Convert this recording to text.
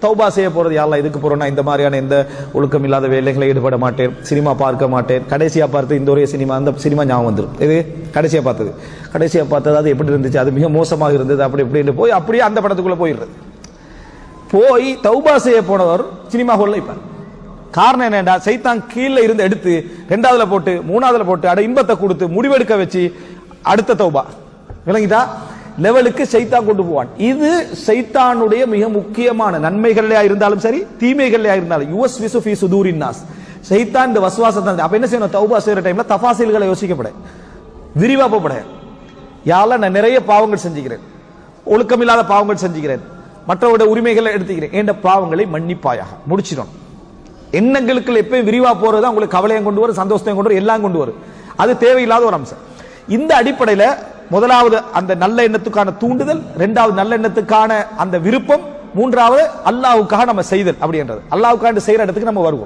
தௌபா செய்ய போறது யாரெல்லாம் இதுக்கு போறோம்னா இந்த மாதிரியான எந்த ஒழுக்கம் இல்லாத வேலைகளை ஈடுபட மாட்டேன், சினிமா பார்க்க மாட்டேன். கடைசியா பார்த்து இந்த ஒரே சினிமா, அந்த சினிமா ஞாபகம் வந்துடும். இது கடைசியா பார்த்தது அது எப்படி இருந்துச்சு, அது மிக மோசமாக இருந்தது, அப்படி இப்படின்னு போய் அப்படியே அந்த படத்துக்குள்ள போயிடுறது. போய் தௌபா செய்ய போனவர் சினிமா ஹோல்ல இப்ப காரணம் என்னடா, சைத்தான் கீழே இருந்து எடுத்து ரெண்டாவதுல போட்டு மூணாவதுல போட்டு அட இன்பத்தை கொடுத்து முடிவெடுக்க வச்சு அடுத்த தௌபா விளங்கிட்டா லெவலுக்கு சைத்தான் கொண்டு போவான். இது சைத்தானுடைய மிக முக்கியமான நன்மைகள்லயா இருந்தாலும் சரி தீமைகள்லயா இருந்தாலும் யுவஸ்விசு ஃபீ சுதூரின் நாஸ். சைத்தான் இந்த வஸ்வாசத்தை அப்ப என்ன செய்யணும், தௌபா செய்யற டைம்ல தஃபாசில்களை யோசிக்கப்பட, விரிவா போப்பட. யால நான் நிறைய பாவங்கள் செஞ்சுக்கிறேன், ஒழுக்கமில்லாத பாவங்கள் செஞ்சுக்கிறேன், மற்றவருடைய உரிமைகளை எடுத்துக்கிறேன், என்ற பாவங்களை மன்னிப்பாயாக முடிச்சிடும். எண்ணங்களுக்கு எப்பயும் விரிவா போறது உங்களுக்கு கவலையும் கொண்டு வரும், சந்தோஷத்தையும் கொண்டு வரும், எல்லாம் கொண்டு வரும். அது தேவையில்லாத ஒரு அம்சம். இந்த அடிப்படையில முதலாவது அந்த நல்ல எண்ணத்துக்கான தூண்டுதல், இரண்டாவது நல்ல எண்ணத்துக்கான அந்த விருப்பம், மூன்றாவது அல்லாஹ்வுக்காக நம்ம செய்தல் அப்படின்றது. அல்லாஹ்வுக்காக செய்யற இடத்துக்கு நம்ம வருவோம்.